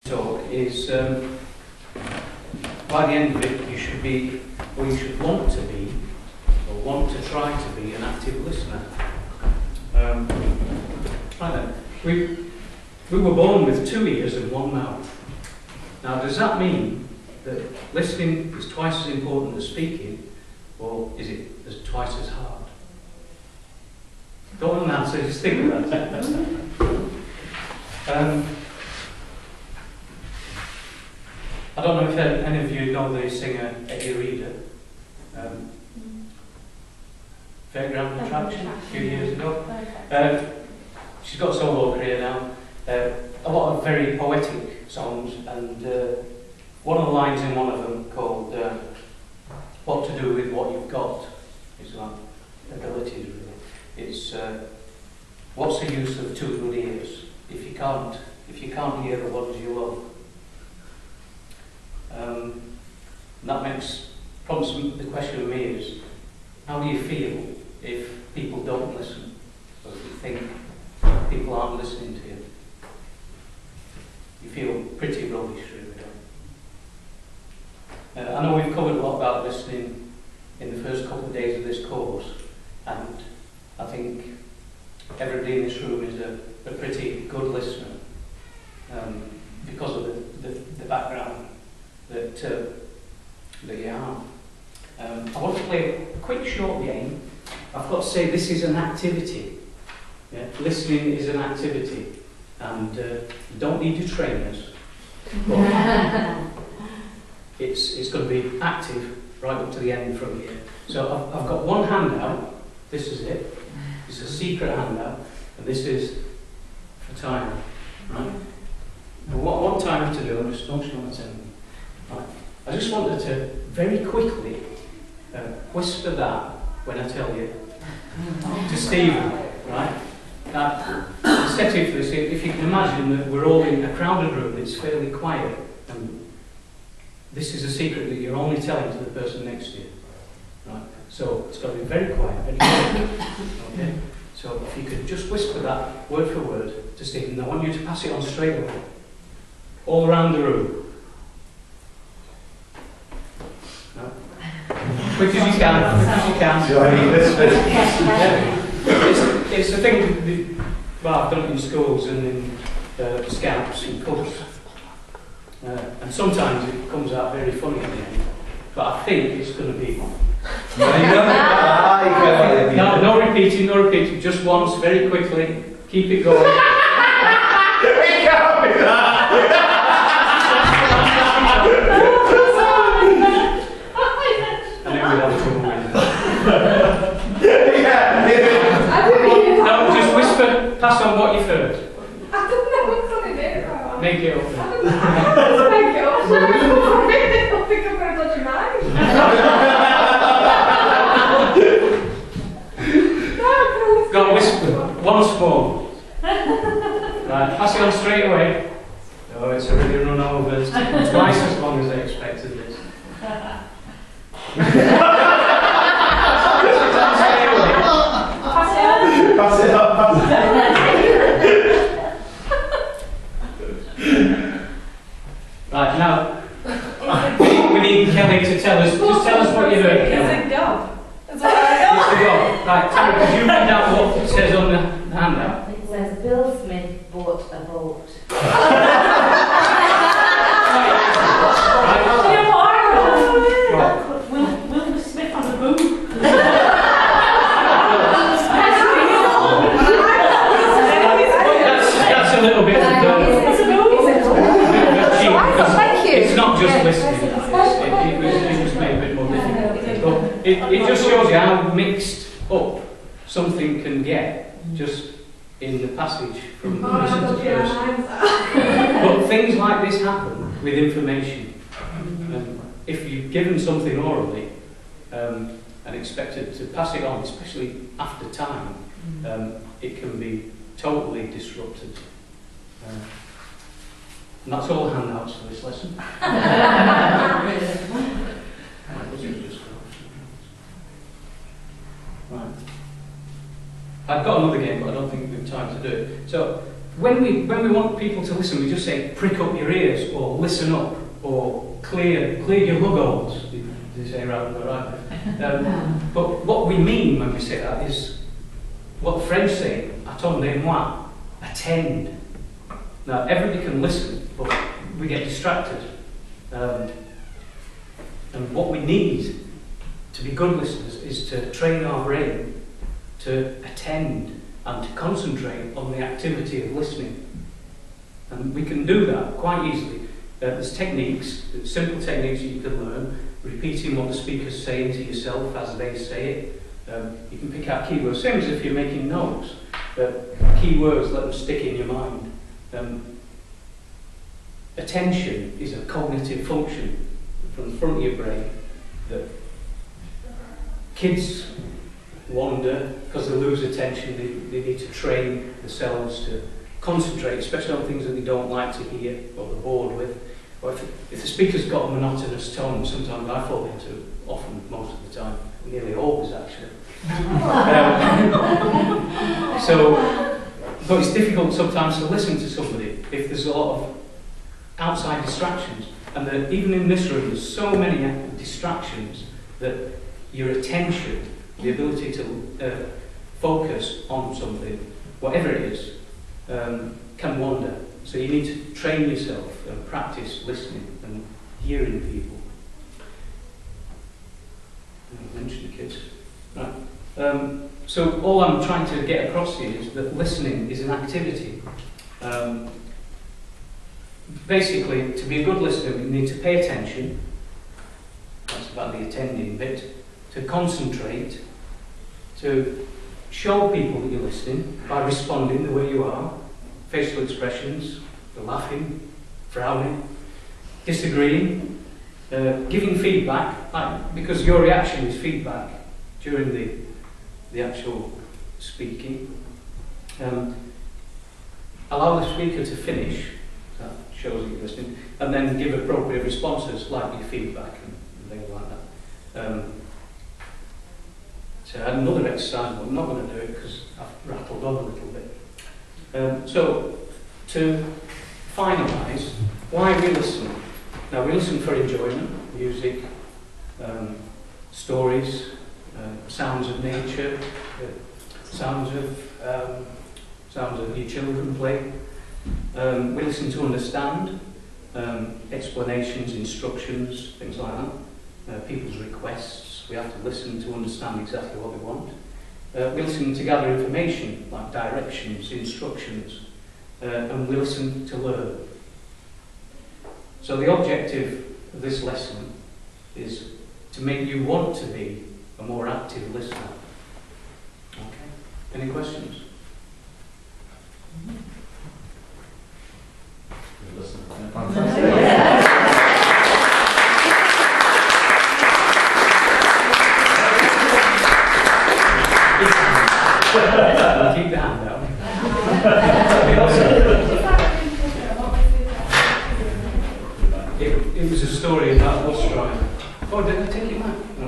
talk is by the end of it you should be, or you should want to be, or want to try to be an active listener. Right then, we were born with 2 ears and 1 mouth. Now does that mean that listening is twice as important as speaking, or is it twice as hard? Don't want an answer, just think about it. I don't know if any of you know the singer Eddie Reader. Fairground Attraction a few years ago. She's got a solo career now. A lot of very poetic songs, and one of the lines in one of them called "What to do with what you've got" is like abilities really. It's what's the use of 2 good ears if you can't hear the ones you love. That makes prompts the question of me is, how do you feel if people don't listen, or if you think people aren't listening to you? You feel pretty rubbish, really, don't you? I know we've covered a lot about listening in the first couple of days of this course, and I think everybody in this room is a pretty good listener because of the background that you have. I want to play a quick short game. I've got to say this is an activity. Yeah? Listening is an activity, and you don't need to train us. But it's going to be active right up to the end from here. So I've got one handout. This is it. It's a secret handout, and this is for time. Right? And what I want time to do, I'm just don't show what's in. Right. I just wanted to very quickly whisper that when I tell you to Stephen, right? The setting for this, if you can imagine that we're all in a crowded room, it's fairly quiet, and this is a secret that you're only telling to the person next to you, right? So it's got to be very quiet, very quiet. Okay? So if you could just whisper that word for word to Stephen, I want you to pass it on straight away, all around the room. Quick as you can, It's the thing, well, I've done it in schools and in scouts and cubs. And sometimes it comes out very funny at the end. But I think it's going to be... No repeating, just once, very quickly. Keep it going. No, just whisper, pass on what you've heard. I don't know what's on it. Make it up. Make it up. I think I'm going to touch your mind. Go on, whisper. Once more. Right, pass it on straight away. Oh, it's already run over. It's taken twice as long as I expected this. Pass it up. Right, now, we need Kelly to tell us, just tell us what you heard, Kelly. It's a dog. It's the dog. Right, Terry, could you read out what it says on the handout? It says, Bill Smith bought a boat. Will Smith on the boat. That's a little bit of it's not just listening. It was made a bit more difficult. But it just shows you how mixed up something can get just in the passage from person to person. But things like this happen with information. If you've given something orally and expected to pass it on, especially after time, it can be totally disrupted. And that's all handouts for this lesson. Right. I've got another game, but I don't think we have time to do it. So, when we want people to listen, we just say prick up your ears or listen up or clear your lug holes. They say around the right. But what we mean when we say that is what the French say, attendez-moi, attend. Now everybody can listen, but we get distracted. And what we need to be good listeners is to train our brain to attend and to concentrate on the activity of listening. And we can do that quite easily. There's techniques, simple techniques you can learn, repeating what the speaker's saying to yourself as they say it. You can pick out keywords, same as if you're making notes. Keywords, let them stick in your mind. Attention is a cognitive function from the front of your brain that kids wander because they lose attention. They need to train themselves to concentrate, especially on things that they don't like to hear or they're bored with. Or if the speaker's got a monotonous tone, sometimes I fall into, often, most of the time, nearly always actually. But it's difficult sometimes to listen to somebody if there's a lot of outside distractions. And even in this room, there's so many distractions that your attention, the ability to focus on something, whatever it is, can wander. So you need to train yourself and practice listening and hearing people. I mentioned the kids. Right. So all I'm trying to get across here is that listening is an activity. Basically, to be a good listener, you need to pay attention. That's about the attending bit. To concentrate, to show people that you're listening by responding the way you are, facial expressions, laughing, frowning, disagreeing, giving feedback, because your reaction is feedback during the actual speaking. Allow the speaker to finish, that shows that you're listening, and then give appropriate responses like your feedback and things like that. So I had another exercise, but I'm not going to do it because I've rattled on a little bit. So, to finalise, why we listen? Now we listen for enjoyment, music, stories, sounds of nature, sounds of your children play. We listen to understand, explanations, instructions, things like that, people's requests. We have to listen to understand exactly what they want. We listen to gather information, like directions, instructions, and we listen to learn. So the objective of this lesson is to make you want to be a more active listener. Okay. Any questions? Good listener. Keep the hand out. It was a story about bus driver. Oh, did I take it back? No.